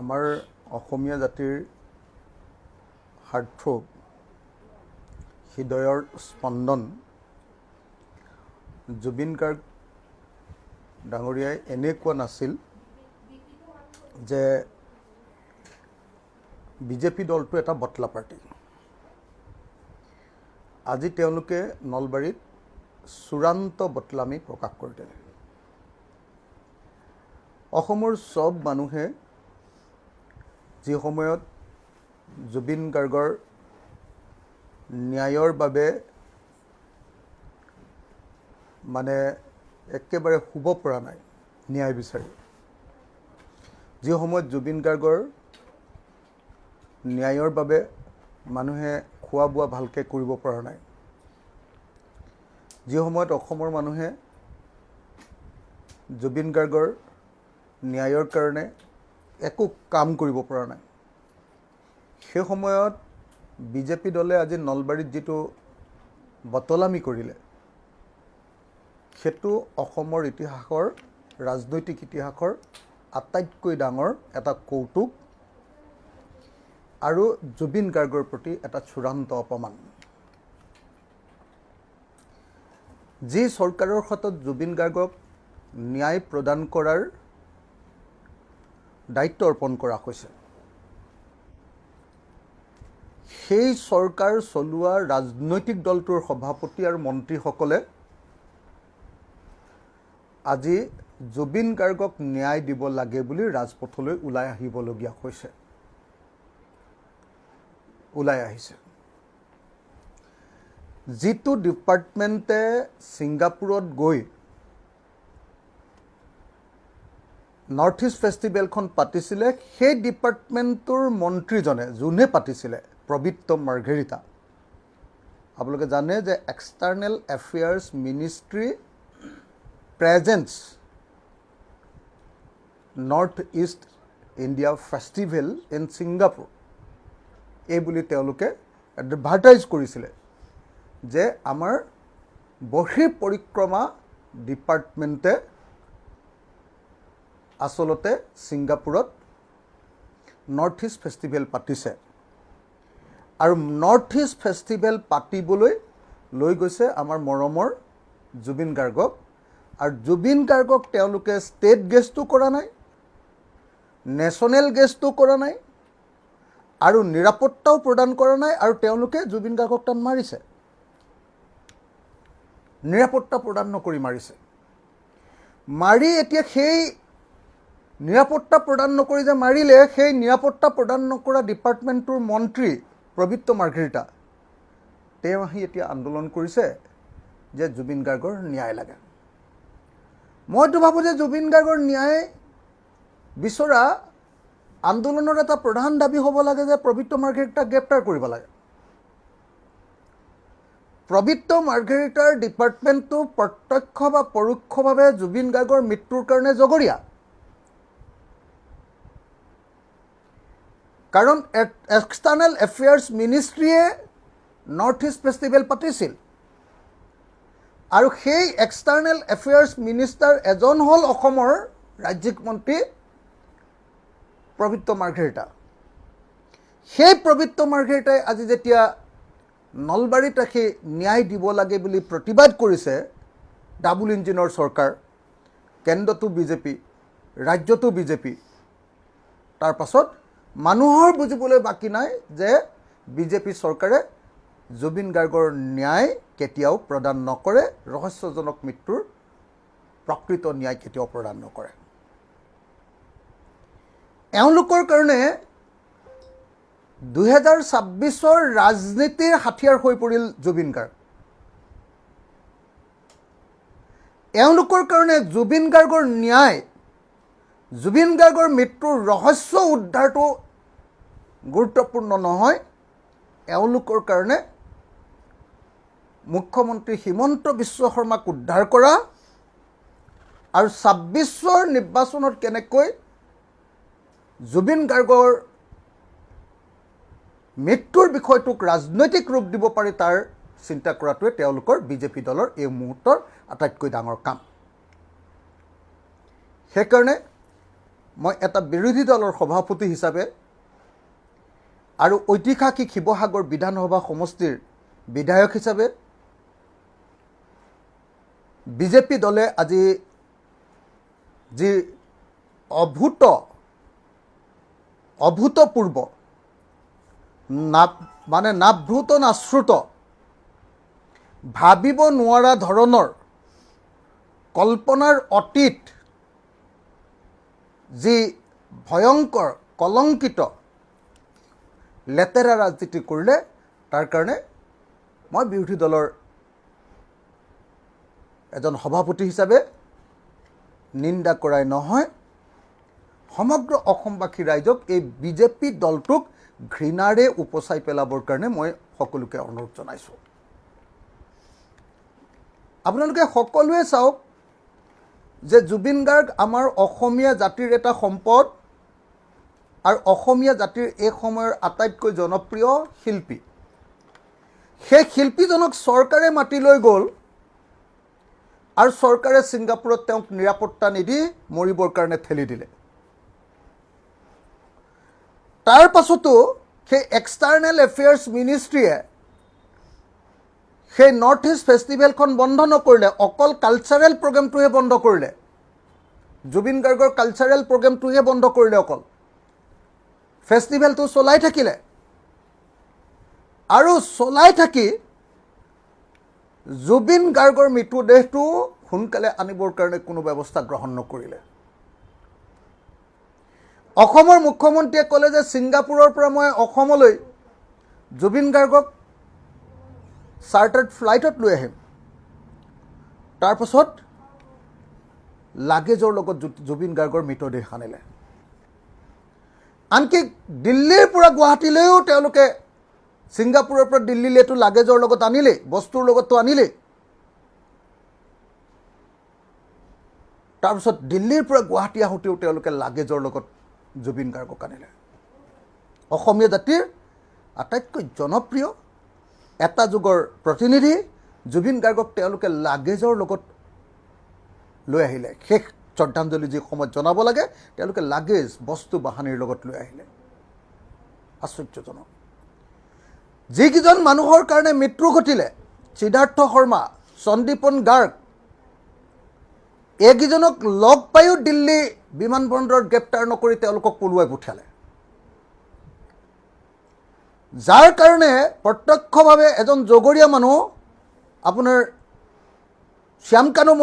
আমাৰ অসমীয়া জাতিৰ হাৰ্টথ্ৰব হৃদয়ৰ স্পন্দন জুবিন গাৰ্গ ডাঙৰীয়াই এনেকুৱা নাছিল যে বিজেপি দলটো এটা বটলা পাৰ্টি। আজি তেওঁলোকে নলবাৰীত চূড়ান্ত বটলামি প্ৰকাশ কৰি দিলে। অসমৰ সব মানুহে যি সময়ত জুবিন গাৰ্গৰ ন্যায়ৰ বাবে মানে একেবাৰে শুব পৰা নাই ন্যায় বিচাৰি, যি সময়ত জুবিন গাৰ্গৰ ন্যায়ৰ বাবে মানুহে খোৱা বোৱা ভালকৈ কৰিব পৰা নাই, যি সময়ত অসমৰ মানুহে জুবিন গাৰ্গৰ ন্যায়ৰ কাৰণে একো কাম কৰিব পৰা নাই, সেই সময়ত বিজেপি দলে আজি নলবাৰীত যিটো বটলামি কৰিলে সেইটো অসমৰ ইতিহাসৰ ৰাজনৈতিক ইতিহাসৰ আটাইতকৈ ডাঙৰ এটা কৌতুক আৰু জুবিন গাৰ্গৰ প্ৰতি এটা চূড়ান্ত অপমান। যি চৰকাৰৰ হাতত জুবিন গাৰ্গক ন্যায় প্ৰদান কৰাৰ দায়িত্ব অৰ্পণ কৰা হৈছে, সেই চৰকাৰ চলোৱা ৰাজনৈতিক দলটোৰ সভাপতি আৰু মন্ত্ৰীসকলে আজি জুবিন গাৰ্গক ন্যায় দিব লাগে বুলি ৰাজপথলৈ ওলাই আহিবলগীয়া হৈছে, ওলাই আহিছে। যিটো ডিপাৰ্টমেণ্টে ছিংগাপুৰত গৈ নৰ্থ ইষ্ট ফেষ্টিভেলখন পাতিছিলে, সেই ডিপাৰ্টমেণ্টটোৰ মন্ত্ৰীজনে যোনে পাতিছিলে প্ৰবীত্ৰ মাৰ্ঘেৰিটা, আপোনালোকে জানে যে external affairs ministry presence north east India festival in Singapore এই বুলি তেওঁলোকে এডভাৰটাইজ কৰিছিলে যে আমাৰ বহিৰ পৰিক্ৰমা ডিপাৰ্টমেণ্টে আচলতে ছিংগাপুৰত নৰ্থ ইষ্ট ফেষ্টিভেল পাতিছে আৰু নৰ্থ ইষ্ট ফেষ্টিভেল পাতিবলৈ লৈ গৈছে আমাৰ মৰমৰ জুবিন গাৰ্গক, আৰু জুবিন গাৰ্গক তেওঁলোকে ষ্টেট গেষ্টটো কৰা নাই, নেশ্যনেল গেষ্টটো কৰা নাই আৰু নিৰাপত্তাও প্ৰদান কৰা নাই, আৰু তেওঁলোকে জুবিন গাৰ্গক তাত মাৰিছে, নিৰাপত্তা প্ৰদান নকৰি মাৰিছে। মাৰি এতিয়া সেই নিৰাপত্তা প্ৰদান নকৰি যে মাৰিলে, সেই নিৰাপত্তা প্ৰদান নকৰা ডিপাৰ্টমেণ্টটোৰ মন্ত্ৰী প্ৰবীত্ৰ মাৰ্ঘেৰিটা তেওঁ আহি এতিয়া আন্দোলন কৰিছে যে জুবিন গাৰ্গৰ ন্যায় লাগে। মইতো ভাবোঁ যে জুবিন গাৰ্গৰ ন্যায় বিচৰা আন্দোলনৰ এটা প্ৰধান দাবী হ'ব লাগে যে প্ৰবীত্ৰ মাৰ্ঘেৰিটাক গ্ৰেপ্তাৰ কৰিব লাগে। প্ৰবীত্ৰ মাৰ্ঘেৰিটাৰ ডিপাৰ্টমেণ্টটো প্ৰত্যক্ষ বা পৰোক্ষভাৱে জুবিন গাৰ্গৰ মৃত্যুৰ কাৰণে জগৰীয়া, কাৰণ এক্সটাৰ্নেল এফেয়াৰ্ছ মিনিষ্ট্ৰীয়ে নৰ্থ ইষ্ট ফেষ্টিভেল পাতিছিল আৰু সেই এক্সটাৰ্নেল এফেয়াৰ্ছ মিনিষ্টাৰ এজন হ'ল অসমৰ ৰাজ্যিক মন্ত্ৰী প্ৰবীত্ৰ মাৰ্ঘেৰিটা। সেই প্ৰবীত্ৰ মাৰ্ঘেৰিটাই আজি যেতিয়া নলবাৰীত ৰাখি ন্যায় দিব লাগে বুলি প্ৰতিবাদ কৰিছে, ডাবুল ইঞ্জিনৰ চৰকাৰ, কেন্দ্ৰতো বিজেপি, ৰাজ্যতো বিজেপি, তাৰ পাছত মানুহৰ বুজিবলৈ বাকী নাই যে বিজেপি চৰকাৰে জুবিন গাৰ্গৰ ন্যায় কেতিয়াও প্ৰদান নকৰে, ৰহস্যজনক মৃত্যুৰ প্ৰকৃত ন্যায় কেতিয়াও প্ৰদান নকৰে। এওঁলোকৰ কাৰণে 2026 ৰাজনীতিৰ হাথিয়াৰ হৈ পৰিল জুবিন গাৰ্গ। এওঁলোকৰ কাৰণে জুবিন গাৰ্গৰ ন্যায়, জুবিন গাৰ্গৰ মৃত্যুৰ ৰহস্য উদ্ধাৰটো গুৰুত্বপূৰ্ণ নহয়, এওঁলোকৰ কাৰণে মুখ্যমন্ত্ৰী হিমন্ত বিশ্ব শৰ্মাক উদ্ধাৰ কৰা আৰু 26ৰ নিৰ্বাচনত কেনেকৈ জুবিন গাৰ্গৰ মৃত্যুৰ বিষয়টোক ৰাজনৈতিক ৰূপ দিব পাৰি তাৰ চিন্তা কৰাটোৱে তেওঁলোকৰ বিজেপি দলৰ এই মুহূৰ্তৰ আটাইতকৈ ডাঙৰ কাম। সেইকাৰণে মই এটা বিৰোধী দলৰ সভাপতি হিচাপে আৰু ঐতিহাসিক শিৱসাগৰ বিধানসভা সমষ্টিৰ বিধায়ক হিচাপে বিজেপি দলে আজি যি অভূতপূৰ্ব নাভূত নাশ্ৰুত ভাবিব নোৱাৰা ধৰণৰ কল্পনাৰ অতীত যি ভয়ংকৰ কলংকিত লেতেৰা ৰাজনীতি কৰিলে তাৰ কাৰণে মই বিৰোধী দলৰ এজন সভাপতি হিচাপে নিন্দা কৰাই নহয়, সমগ্ৰ অসমবাসী ৰাইজক এই বিজেপি দলটোক ঘৃণাৰে উপচাই পেলাবৰ কাৰণে মই সকলোকে অনুৰোধ জনাইছোঁ। আপোনালোকে সকলোৱে চাওক যে জুবিন গাৰ্গ আমাৰ অসমীয়া জাতিৰ এটা সম্পদ আৰু অসমীয়া জাতিৰ এই সময়ৰ আটাইতকৈ জনপ্ৰিয় শিল্পী। সেই শিল্পীজনক চৰকাৰে মাতি লৈ গ'ল আৰু চৰকাৰে ছিংগাপুৰত তেওঁক নিৰাপত্তা নিদি মৰিবৰ কাৰণে ঠেলি দিলে। তাৰ পাছতো সেই এক্সটাৰ্নেল এফেয়াৰ্ছ মিনিষ্ট্ৰীয়ে সেই নৰ্থ ইষ্ট ফেষ্টিভেলখন বন্ধ নকৰিলে, অকল কালচাৰেল প্ৰগ্ৰেমটোহে বন্ধ কৰিলে। জুবিন গাৰ্গৰ কালচাৰেল প্ৰগ্ৰেমটোহে বন্ধ কৰিলে, অকল ফেষ্টিভেলটো চলাই থাকিলে আৰু চলাই থাকি জুবিন গাৰ্গৰ মৃতদেহটো সোনকালে আনিবৰ কাৰণে কোনো ব্যৱস্থা গ্ৰহণ নকৰিলে। অসমৰ মুখ্যমন্ত্ৰীয়ে ক'লে যে ছিংগাপুৰৰ পৰা মই অসমলৈ জুবিন গাৰ্গক চাৰ্টাৰ্ড ফ্লাইটত লৈ আহিম। তাৰপাছত লাগেজৰ লগত জুবিন গাৰ্গৰ মৃতদেহ আনিলে। আনকি দিল্লীৰ পৰা গুৱাহাটীলৈও তেওঁলোকে ছিংগাপুৰৰ পৰা দিল্লীলৈতো লাগেজৰ লগত আনিলেই, বস্তুৰ লগততো আনিলেই। তাৰপিছত দিল্লীৰ পৰা গুৱাহাটী আহোঁতেও তেওঁলোকে লাগেজৰ লগত জুবিন গাৰ্গক আনিলে। অসমীয়া জাতিৰ আটাইতকৈ জনপ্ৰিয় এটা যুগৰ প্ৰতিনিধি জুবিন গাৰ্গক তেওঁলোকে লাগেজৰ লগত লৈ আহিলে। শেষ শ্ৰদ্ধাঞ্জলি যি সময়ত জনাব লাগে তেওঁলোকে লাগেজ বস্তু বাহানিৰ লগত লৈ আহিলে। আশ্চৰ্যজনক। যিকেইজন মানুহৰ কাৰণে মৃত্যু ঘটিলে, সিদ্ধাৰ্থ শৰ্মা, সন্দীপন গাৰ্গ, এইকেইজনক লগ পায়ো দিল্লী বিমানবন্দৰত গ্ৰেপ্তাৰ নকৰি তেওঁলোকক পলুৱাই পঠিয়ালে। যাৰ কাৰণে প্ৰত্যক্ষভাৱে এজন জগৰীয়া মানুহ আপোনাৰ শ্যামকানু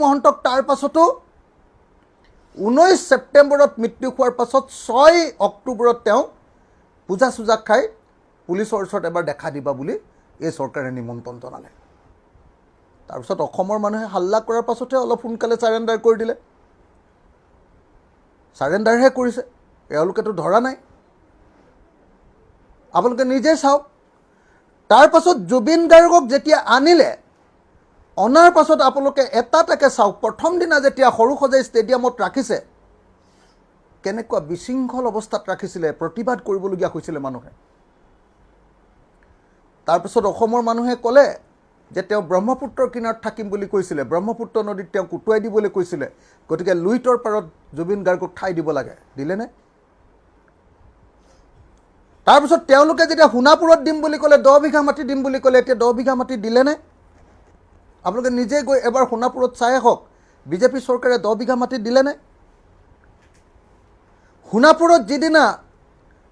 মহন্তক তাৰ পাছতো 19 ছেপ্টেম্বৰত মৃত্যু হোৱাৰ পাছত 6 অক্টোবৰত তেওঁ পূজা চূজা খাই পুলিচৰ ওচৰত এবাৰ দেখা দিবা বুলি এই চৰকাৰে নিমন্ত্ৰণ জনালে। তাৰপিছত অসমৰ মানুহে হাল্লা কৰাৰ পাছতহে অলপ সোনকালে চাৰেণ্ডাৰ কৰি দিলে। চাৰেণ্ডাৰহে কৰিছে, এওঁলোকেতো ধৰা নাই। আপোনালোকে নিজে চাওক। তাৰ পাছত জুবিন গাৰ্গক যেতিয়া আনিলে, অনাৰ পাছত আপোনালোকে এটাকে চাওক, প্ৰথম দিনা যেতিয়া সৰুসজাই ষ্টেডিয়ামত ৰাখিছে কেনেকুৱা বিশৃংখল অৱস্থাত ৰাখিছিলে, প্ৰতিবাদ কৰিবলগীয়া হৈছিলে মানুহে। তাৰপিছত অসমৰ মানুহে ক'লে যে তেওঁ ব্ৰহ্মপুত্ৰৰ কিনাৰত থাকিম বুলি কৈছিলে, ব্ৰহ্মপুত্ৰ নদীত তেওঁক উটুৱাই দিবলৈ কৈছিলে, গতিকে লুইতৰ পাৰত জুবিন গাৰ্গক ঠাই দিব লাগে। দিলেনে? তাৰপিছত তেওঁলোকে যেতিয়া সোণাপুৰত দিম বুলি ক'লে, 10 বিঘা মাটি দিম বুলি ক'লে, এতিয়া 10 বিঘা মাটি দিলেনে? আপোনালোকে নিজে গৈ এবাৰ সোণাপুৰত চাই আহক, বিজেপি চৰকাৰে 10 বিঘা মাটি দিলেনে? সোণাপুৰত যিদিনা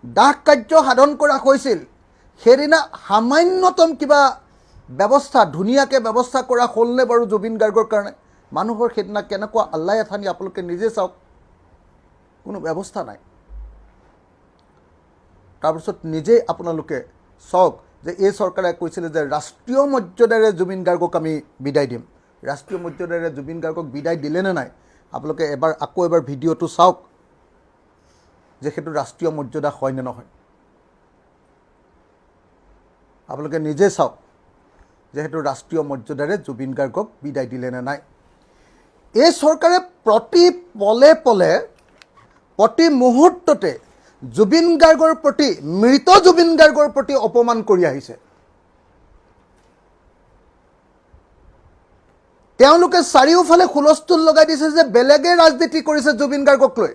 দাহ কাৰ্য সাধন কৰা হৈছিল, সেইদিনা সামান্যতম কিবা ব্যৱস্থা, ধুনীয়াকৈ ব্যৱস্থা কৰা হ'লনে বাৰু জুবিন গাৰ্গৰ কাৰণে? মানুহৰ সেইদিনা কেনেকুৱা আল্লাই আথানি আপোনালোকে নিজে চাওক, কোনো ব্যৱস্থা নাই। তাৰপিছত নিজেই আপোনালোকে চাওক যে এই চৰকাৰে কৈছিলে যে ৰাষ্ট্ৰীয় মৰ্যাদাৰে জুবিন গাৰ্গক আমি বিদায় দিম। ৰাষ্ট্ৰীয় মৰ্যাদাৰে জুবিন গাৰ্গক বিদায় দিলেনে নাই? আপোনালোকে আকৌ এবাৰ ভিডিঅ'টো চাওক যে সেইটো ৰাষ্ট্ৰীয় মৰ্যাদা হয় নে নহয়। আপোনালোকে নিজে চাওক যে সেইটো ৰাষ্ট্ৰীয় মৰ্যাদাৰে জুবিন গাৰ্গক বিদায় দিলেনে নাই। এই চৰকাৰে প্ৰতি পলে পলে, প্ৰতি মুহূৰ্ততে জুবিন গাৰ্গৰ প্ৰতি, মৃত জুবিন গাৰ্গৰ প্ৰতি অপমান কৰি আহিছে। তেওঁলোকে চাৰিওফালে হুলস্থুল লগাই দিছে যে বেলেগে ৰাজনীতি কৰিছে জুবিন গাৰ্গক লৈ।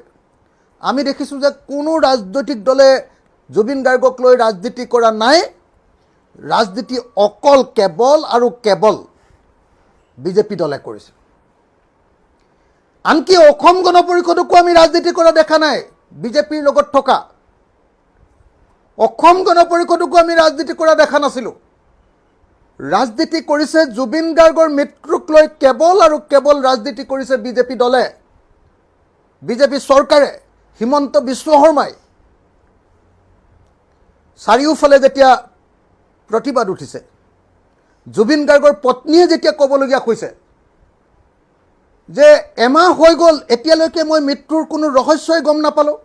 আমি দেখিছোঁ যে কোনো ৰাজনৈতিক দলে জুবিন গাৰ্গক লৈ ৰাজনীতি কৰা নাই। ৰাজনীতি অকল কেৱল আৰু কেৱল বিজেপি দলে কৰিছে। আনকি অসম গণ পৰিষদকো আমি ৰাজনীতি কৰা দেখা নাই। বিজেপিৰ লগত থকা অসম গণ পৰিষদকো আমি ৰাজনীতি কৰা দেখা নাছিলোঁ। ৰাজনীতি কৰিছে জুবিন গাৰ্গৰ মৃত্যুক লৈ কেৱল আৰু কেৱল ৰাজনীতি কৰিছে বিজেপি দলে, বিজেপি চৰকাৰে, হিমন্ত বিশ্ব শৰ্মাই। চাৰিওফালে যেতিয়া প্ৰতিবাদ উঠিছে, জুবিন গাৰ্গৰ পত্নীয়ে যেতিয়া ক'বলগীয়া হৈছে যে এমাহ হৈ গ'ল এতিয়ালৈকে মই মৃত্যুৰ কোনো ৰহস্যই গম নাপালোঁ,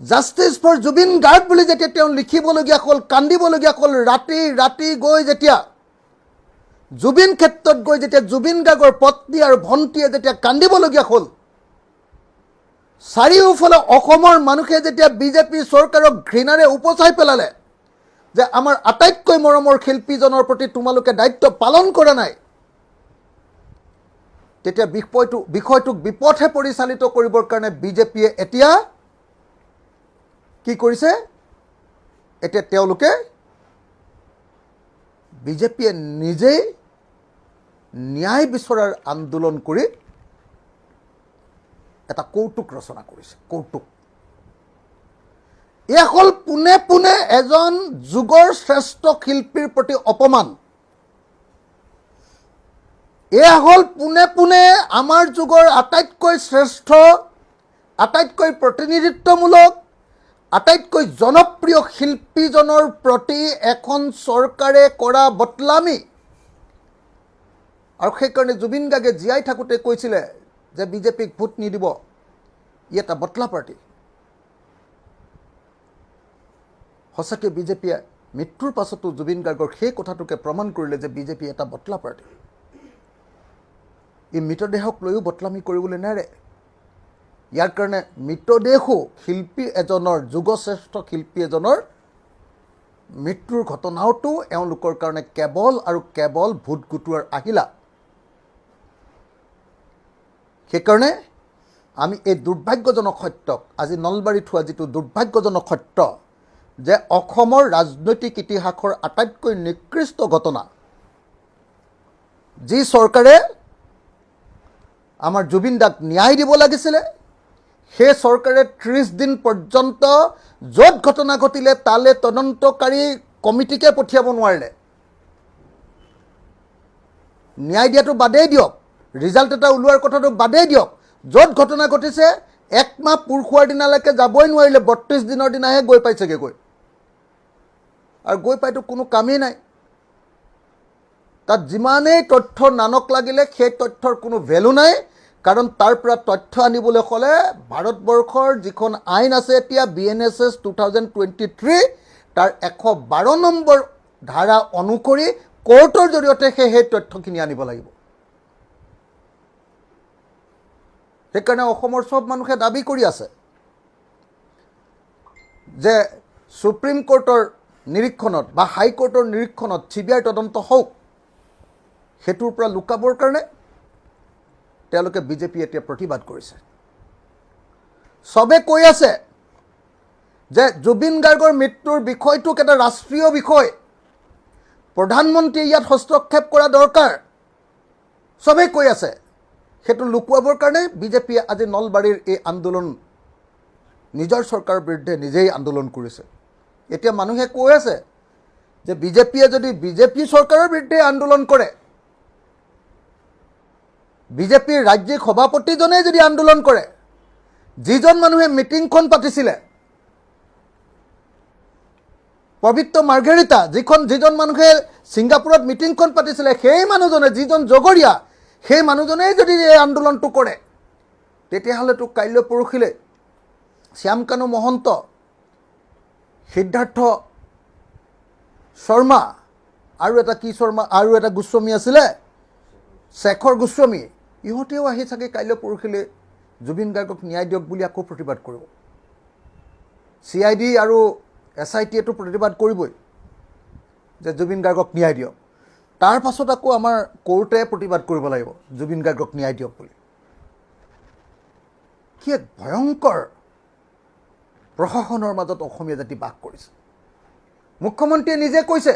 জাষ্টিছ ফৰ জুবিন গাৰ্গ বুলি যেতিয়া তেওঁ লিখিবলগীয়া হ'ল, কান্দিবলগীয়া হ'ল, ৰাতি ৰাতি গৈ যেতিয়া জুবিন ক্ষেত্ৰত গৈ যেতিয়া জুবিন গাৰ্গৰ পত্নী আৰু ভণ্টীয়ে যেতিয়া কান্দিবলগীয়া হ'ল, চাৰিওফালে অসমৰ মানুহে যেতিয়া বিজেপি চৰকাৰক ঘৃণাৰে উপচাই পেলালে যে আমাৰ আটাইতকৈ মৰমৰ শিল্পীজনৰ প্ৰতি তোমালোকে দায়িত্ব পালন কৰা নাই, তেতিয়া বিষয়টোক বিপথে পৰিচালিত কৰিবৰ কাৰণে বিজেপিয়ে এতিয়া কি কৰিছে? এতিয়া তেওঁলোকে বিজেপিয়ে নিজেই ন্যায় বিচৰাৰ আন্দোলন কৰি এটা কৌতুক ৰচনা কৰিছে। কৌতুক এয়া হ'ল পোনে পোনে এজন যুগৰ শ্ৰেষ্ঠ শিল্পীৰ প্ৰতি অপমান। এয়া হ'ল পোনে পোনে আমাৰ যুগৰ আটাইতকৈ শ্ৰেষ্ঠ, আটাইতকৈ প্ৰতিনিধিত্বমূলক, আটাইতকৈ জনপ্ৰিয় শিল্পীজনৰ প্ৰতি এখন চৰকাৰে কৰা বদলামি। আৰু সেইকাৰণে জুবিন গাৰ্গে জীয়াই থাকোঁতে কৈছিলে যে বিজেপিক ভোট নিদিব, ই এটা বটলা পাৰ্টি। সঁচাকৈ বিজেপিয়ে মৃত্যুৰ পাছতো জুবিন গাৰ্গৰ সেই কথাটোকে প্ৰমাণ কৰিলে যে বিজেপি এটা বটলা পাৰ্টি। এই মৃতদেহক লৈও বটলামি কৰিবলৈ নেৰে। ইয়াৰ কাৰণে মৃতদেহো শিল্পী এজনৰ, যুগশ্ৰেষ্ঠ শিল্পী এজনৰ মৃত্যুৰ ঘটনাওতো এওঁলোকৰ কাৰণে কেৱল আৰু কেৱল ভোট গোটোৱাৰ আহিলা। সেইকাৰণে আমি এই দুৰ্ভাগ্যজনক সত্যক, আজি নলবাৰীত হোৱা যিটো দুৰ্ভাগ্যজনক সত্য যে অসমৰ ৰাজনৈতিক ইতিহাসৰ আটাইতকৈ নিকৃষ্ট ঘটনা, যি চৰকাৰে আমাৰ জুবিন দাক ন্যায় দিব লাগিছিলে, সেই চৰকাৰে 30 দিন পৰ্যন্ত য'ত ঘটনা ঘটিলে তালে তদন্তকাৰী কমিটিকে পঠিয়াব নোৱাৰিলে। ন্যায় দিয়াটো বাদেই দিয়ক, ৰিজাল্ট এটা ওলোৱাৰ কথাটো বাদেই দিয়ক, য'ত ঘটনা ঘটিছে 1 মাহ পুৰ খোৱাৰ দিনালৈকে যাবই নোৱাৰিলে, 32 দিনৰ দিনাহে গৈ পাইছেগৈ। আৰু গৈ পাইতো কোনো কামেই নাই। তাত যিমানেই তথ্য নানক লাগিলে সেই তথ্যৰ কোনো ভেলু নাই, কাৰণ তাৰ পৰা তথ্য আনিবলৈ হ'লে ভাৰতবৰ্ষৰ যিখন আইন আছে এতিয়া BNSS 2023 তাৰ 112 নম্বৰ ধাৰা অনুসৰি কোৰ্টৰ জৰিয়তে সেই তথ্যখিনি আনিব লাগিব। সেইকাৰণে অসমৰ সব মানুহে দাবী কৰি আছে যে সুপ্ৰিম কোৰ্টৰ নিৰীক্ষণত বা হাইকোৰ্টৰ নিৰীক্ষণত CBI তদন্ত হওক। সেইটোৰ পৰা লুকাবৰ কাৰণে তেওঁলোকে বিজেপি এতিয়া প্ৰতিবাদ কৰিছে। সবে কৈ আছে যে জুবিন গাৰ্গৰ মৃত্যুৰ বিষয়টোক এটা ৰাষ্ট্ৰীয় বিষয়, প্ৰধানমন্ত্ৰীয়ে ইয়াত হস্তক্ষেপ কৰা দৰকাৰ, সবে কৈ আছে। সেইটো লুকুৱাবৰ কাৰণে বিজেপিয়ে আজি নলবাৰীৰ এই আন্দোলন নিজৰ চৰকাৰৰ বিৰুদ্ধে নিজেই আন্দোলন কৰিছে। এতিয়া মানুহে কৈ আছে যে বিজেপিয়ে যদি বিজেপি চৰকাৰৰ বিৰুদ্ধে আন্দোলন কৰে, বিজেপিৰ ৰাজ্যিক সভাপতিজনে যদি আন্দোলন কৰে, যিজন মানুহে মিটিংখন পাতিছিলে পবিত্ৰ মাৰ্ঘেৰিটা, যিজন মানুহে ছিংগাপুৰত মিটিংখন পাতিছিলে, সেই মানুহজনে, যিজন জগৰীয়া, সেই মানুহজনেই যদি এই আন্দোলনটো কৰে, তেতিয়াহ'লেতো কাইলৈ পৰহিলৈ শ্যামকানু মহন্ত, সিদ্ধাৰ্থ শৰ্মা আৰু এটা কি শৰ্মা আৰু এটা গোস্বামী আছিলে, শেখৰ গোস্বামী, ইহঁতেও আহি চাগে কাইলৈ পৰহিলৈ জুবিন গাৰ্গক ন্যায় দিয়ক বুলি আকৌ প্ৰতিবাদ কৰিব। CID আৰু SIT-য়েতো প্ৰতিবাদ কৰিবই যে জুবিন গাৰ্গক ন্যায় দিয়ক। তাৰ পাছত আকৌ আমাৰ কোৰ্টে প্ৰতিবাদ কৰিব লাগিব জুবিন গাৰ্গক ন্যায় দিয়ক বুলি। কি এক ভয়ংকৰ প্ৰশাসনৰ মাজত অসমীয়া জাতি বাস কৰিছে। মুখ্যমন্ত্ৰীয়ে নিজে কৈছে,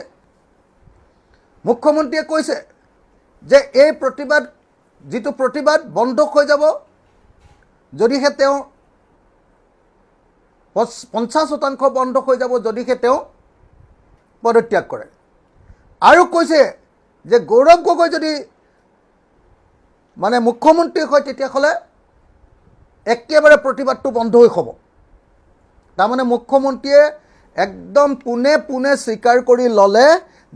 মুখ্যমন্ত্ৰীয়ে কৈছে যে এই প্ৰতিবাদ যিটো প্ৰতিবাদ বন্ধ হৈ যাব যদিহে তেওঁ 50% বন্ধ হৈ যাব যদিহে তেওঁ পদত্যাগ কৰে। আৰু কৈছে যে গৌৰৱ গগৈ যদি মানে মুখ্যমন্ত্ৰী হয় তেতিয়াহ'লে একেবাৰে প্ৰতিবাদটো বন্ধ হৈ হ'ব। তাৰমানে মুখ্যমন্ত্ৰীয়ে একদম পোনে পোনে স্বীকাৰ কৰি ল'লে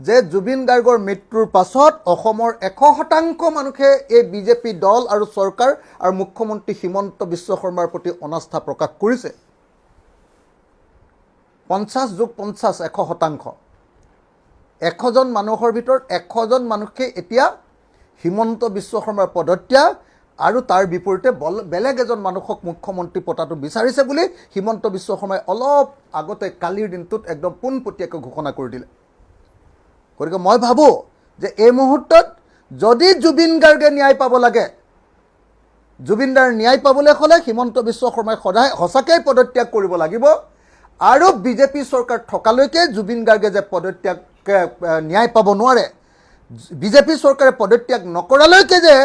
যে জুবিন গাৰ্গৰ মৃত্যুৰ পাছত অসমৰ 100% মানুহে এই বিজেপি দল আৰু চৰকাৰ আৰু মুখ্যমন্ত্ৰী হিমন্ত বিশ্ব শৰ্মাৰ প্ৰতি অনাস্থা প্ৰকাশ কৰিছে। 50+50 100%। 100জন মানুহৰ ভিতৰত 100জন মানুহে এতিয়া হিমন্ত বিশ্ব শৰ্মাৰ পদত্যাগ আৰু তাৰ বিপৰীতে বেলেগ এজন মানুহক মুখ্যমন্ত্ৰী পতাটো বিচাৰিছে বুলি হিমন্ত বিশ্ব শৰ্মাই অলপ আগতে কালিৰ দিনটোত একদম পোনপটীয়াকৈ ঘোষণা কৰি দিলে। গতিকে মই ভাবোঁ যে এই মুহূৰ্তত যদি জুবিন গাৰ্গে ন্যায় পাব লাগে, জুবিন দাৰ ন্যায় পাবলৈ হ'লে হিমন্ত বিশ্ব শৰ্মাই সঁচাকৈ পদত্যাগ কৰিব লাগিব। আৰু বিজেপি চৰকাৰ থকালৈকে জুবিন গাৰ্গে যে পদত্যাগ ন্যায় পাব নোৱাৰে, বিজেপি চৰকাৰে পদত্যাগ নকৰালৈকে যে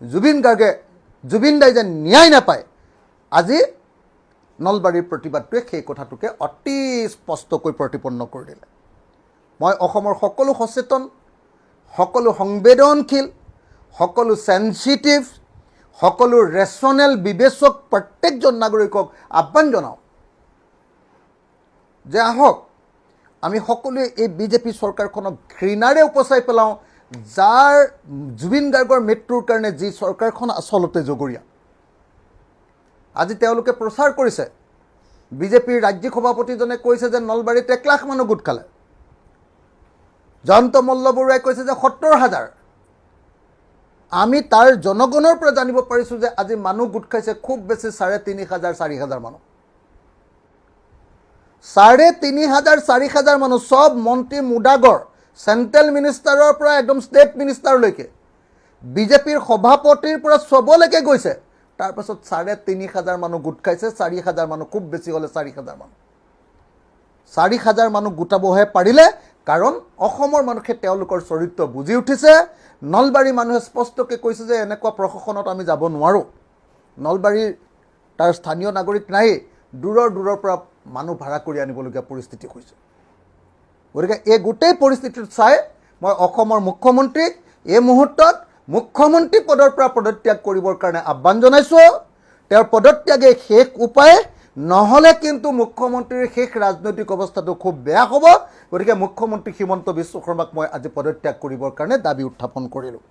জুবিন দাই যে ন্যায় নাপায়, আজি নলবাৰীৰ প্ৰতিবাদটোৱে সেই কথাটোকে অতি স্পষ্টকৈ প্ৰতিপন্ন কৰি দিলে। মই অসমৰ সকলো সচেতন, সকলো সংবেদনশীল, সকলো চেনচিটিভ, সকলো ৰেচনেল বিবেচক প্ৰত্যেকজন নাগৰিকক আহ্বান জনাওঁ যে আহক আমি সকলোৱে এই বিজেপি চৰকাৰখনক ঘৃণাৰে উপচাই পেলাওঁ, যাৰ জুবিন গাৰ্গৰ মৃত্যুৰ কাৰণে যি চৰকাৰখন আচলতে জগৰীয়া। আজি তেওঁলোকে প্ৰচাৰ কৰিছে, বিজেপিৰ ৰাজ্যিক সভাপতিজনে কৈছে যে নলবাৰীত 1 লাখ মানুহ গোট খালে। জয়ন্ত মল্ল বৰুৱাই কৈছে যে 70,000। আমি তাৰ জনগণৰ পৰা জানিব পাৰিছোঁ যে আজি মানুহ গোট খাইছে খুব বেছি 3,500 4,000 মানুহ। 3,500 4,000 মানুহ, সব মন্ত্ৰী মুদাগৰ, চেণ্ট্ৰেল মিনিষ্টাৰৰ পৰা একদম ষ্টেট মিনিষ্টাৰলৈকে, বিজেপিৰ সভাপতিৰ পৰা চবলৈকে গৈছে। তাৰপাছত 3,500 মানুহ গোট খাইছে, 4,000 মানুহ, খুব বেছি হ'লে 4,000 মানুহ। 4,000 মানুহ গোটাবহে পাৰিলে, কাৰণ অসমৰ মানুহে তেওঁলোকৰ চৰিত্ৰ বুজি উঠিছে। নলবাৰী মানুহে স্পষ্টকৈ কৈছে যে এনেকুৱা প্ৰশাসনত আমি যাব নোৱাৰোঁ। নলবাৰীৰ তাৰ স্থানীয় নাগৰিক নাই, দূৰৰ পৰা মানুহ ভাড়া কৰি আনিবলগীয়া পৰিস্থিতি হৈছে। গতিকে এই গোটেই পৰিস্থিতিটো চাই মই অসমৰ মুখ্যমন্ত্ৰীক এই মুহূৰ্তত মুখ্যমন্ত্ৰী পদৰ পৰা পদত্যাগ কৰিবৰ কাৰণে আহ্বান জনাইছোঁ। তেওঁৰ পদত্যাগে শেষ উপায়, নহ'লে কিন্তু মুখ্যমন্ত্ৰীৰ শেষ ৰাজনৈতিক অৱস্থাটো খুব বেয়া হ'ব। গতিকে মুখ্যমন্ত্ৰী হিমন্ত বিশ্ব শৰ্মাক মই আজি পদত্যাগ কৰিবৰ কাৰণে দাবী উত্থাপন কৰিলোঁ।